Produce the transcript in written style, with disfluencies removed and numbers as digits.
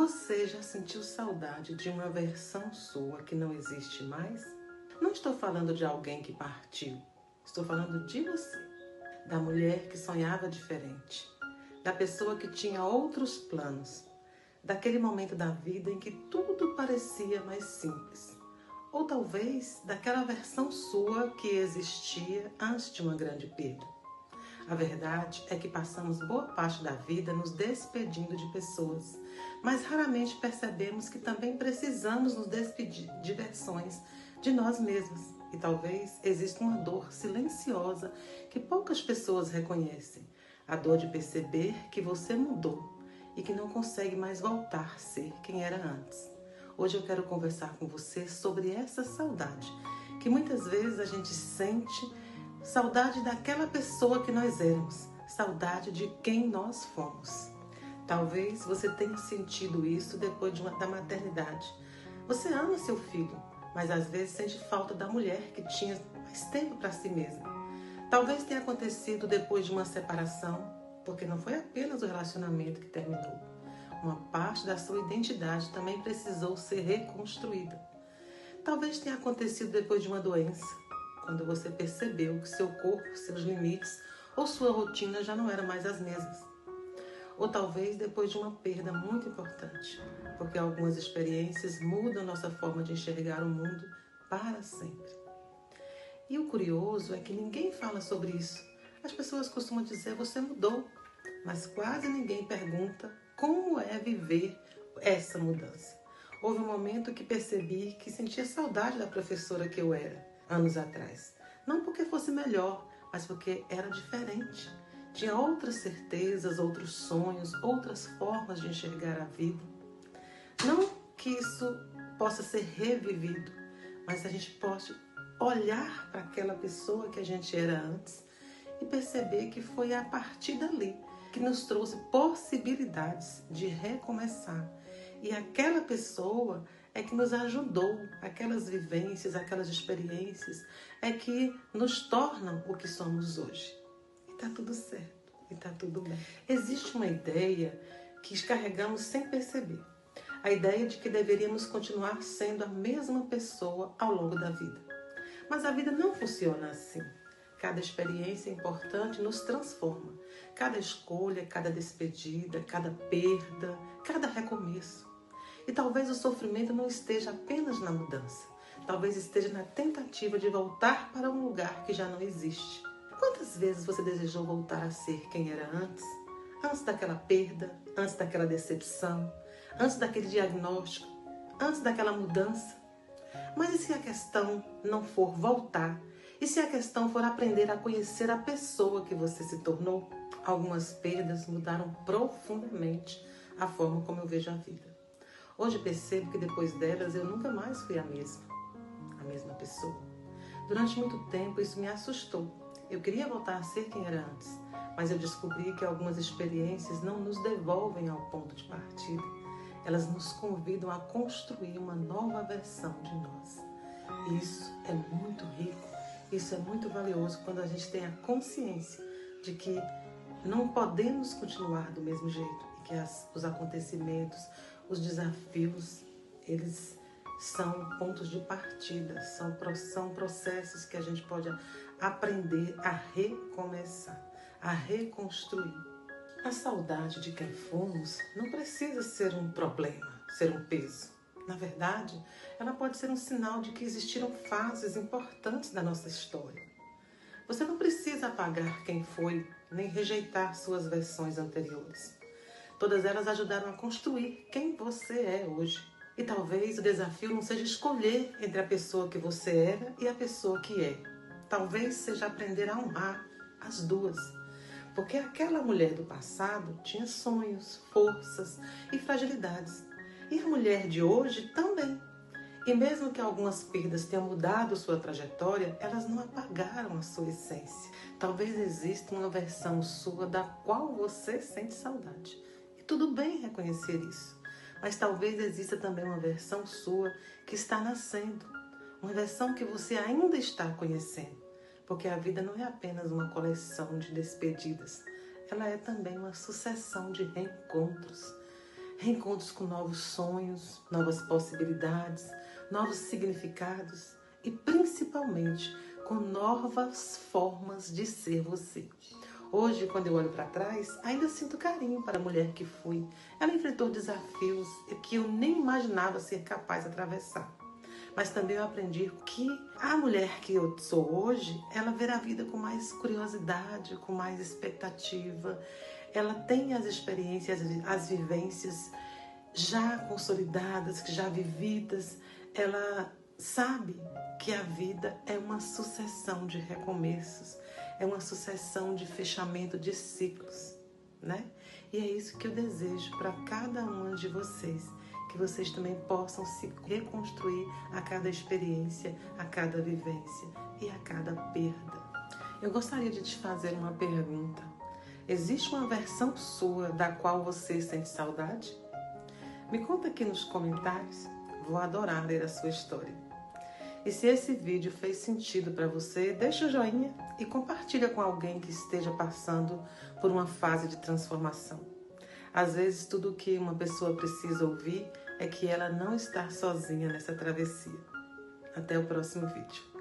Você já sentiu saudade de uma versão sua que não existe mais? Não estou falando de alguém que partiu. Estou falando de você. Da mulher que sonhava diferente. Da pessoa que tinha outros planos. Daquele momento da vida em que tudo parecia mais simples. Ou talvez daquela versão sua que existia antes de uma grande perda. A verdade é que passamos boa parte da vida nos despedindo de pessoas, mas raramente percebemos que também precisamos nos despedir de versões de nós mesmos. E talvez exista uma dor silenciosa que poucas pessoas reconhecem. A dor de perceber que você mudou e que não consegue mais voltar a ser quem era antes. Hoje eu quero conversar com você sobre essa saudade, que muitas vezes a gente sente. Saudade daquela pessoa que nós éramos, saudade de quem nós fomos. Talvez você tenha sentido isso depois da maternidade. Você ama seu filho, mas às vezes sente falta da mulher que tinha mais tempo para si mesma. Talvez tenha acontecido depois de uma separação, porque não foi apenas o relacionamento que terminou. Uma parte da sua identidade também precisou ser reconstruída. Talvez tenha acontecido depois de uma doença, quando você percebeu que seu corpo, seus limites ou sua rotina já não eram mais as mesmas. Ou talvez depois de uma perda muito importante, porque algumas experiências mudam nossa forma de enxergar o mundo para sempre. E o curioso é que ninguém fala sobre isso. As pessoas costumam dizer, você mudou, mas quase ninguém pergunta como é viver essa mudança. Houve um momento que percebi que sentia saudade da professora que eu era anos atrás. Não porque fosse melhor, mas porque era diferente. Tinha outras certezas, outros sonhos, outras formas de enxergar a vida. Não que isso possa ser revivido, mas a gente pode olhar para aquela pessoa que a gente era antes e perceber que foi a partir dali que nos trouxe possibilidades de recomeçar. E aquela pessoa é que nos ajudou, aquelas vivências, aquelas experiências, é que nos tornam o que somos hoje. E está tudo certo, e está tudo bem. Existe uma ideia que carregamos sem perceber. A ideia de que deveríamos continuar sendo a mesma pessoa ao longo da vida. Mas a vida não funciona assim. Cada experiência importante nos transforma. Cada escolha, cada despedida, cada perda, cada recomeço. E talvez o sofrimento não esteja apenas na mudança. Talvez esteja na tentativa de voltar para um lugar que já não existe. Quantas vezes você desejou voltar a ser quem era antes? Antes daquela perda, antes daquela decepção, antes daquele diagnóstico, antes daquela mudança? Mas e se a questão não for voltar? E se a questão for aprender a conhecer a pessoa que você se tornou? Algumas perdas mudaram profundamente a forma como eu vejo a vida. Hoje percebo que depois delas eu nunca mais fui a mesma pessoa. Durante muito tempo isso me assustou. Eu queria voltar a ser quem era antes, mas eu descobri que algumas experiências não nos devolvem ao ponto de partida. Elas nos convidam a construir uma nova versão de nós. Isso é muito rico, isso é muito valioso quando a gente tem a consciência de que não podemos continuar do mesmo jeito e que os acontecimentos, os desafios, eles são pontos de partida, são processos que a gente pode aprender a recomeçar, a reconstruir. A saudade de quem fomos não precisa ser um problema, ser um peso. Na verdade, ela pode ser um sinal de que existiram fases importantes da nossa história. Você não precisa apagar quem foi, nem rejeitar suas versões anteriores. Todas elas ajudaram a construir quem você é hoje. E talvez o desafio não seja escolher entre a pessoa que você era e a pessoa que é. Talvez seja aprender a honrar as duas. Porque aquela mulher do passado tinha sonhos, forças e fragilidades. E a mulher de hoje também. E mesmo que algumas perdas tenham mudado sua trajetória, elas não apagaram a sua essência. Talvez exista uma versão sua da qual você sente saudade. E tudo bem reconhecer isso. Mas talvez exista também uma versão sua que está nascendo. Uma versão que você ainda está conhecendo. Porque a vida não é apenas uma coleção de despedidas. Ela é também uma sucessão de reencontros. reencontros com novos sonhos, novas possibilidades, novos significados e principalmente com novas formas de ser você. Hoje, quando eu olho para trás, ainda sinto carinho para a mulher que fui. Ela enfrentou desafios que eu nem imaginava ser capaz de atravessar. Mas também eu aprendi que a mulher que eu sou hoje, ela vê a vida com mais curiosidade, com mais expectativa. Ela tem as experiências, as vivências já consolidadas, já vividas. Ela sabe que a vida é uma sucessão de recomeços, é uma sucessão de fechamento de ciclos, né? E é isso que eu desejo para cada uma de vocês, que vocês também possam se reconstruir a cada experiência, a cada vivência e a cada perda. Eu gostaria de te fazer uma pergunta. Existe uma versão sua da qual você sente saudade? Me conta aqui nos comentários, vou adorar ler a sua história. E se esse vídeo fez sentido para você, deixa o joinha e compartilha com alguém que esteja passando por uma fase de transformação. Às vezes, tudo o que uma pessoa precisa ouvir é que ela não está sozinha nessa travessia. Até o próximo vídeo.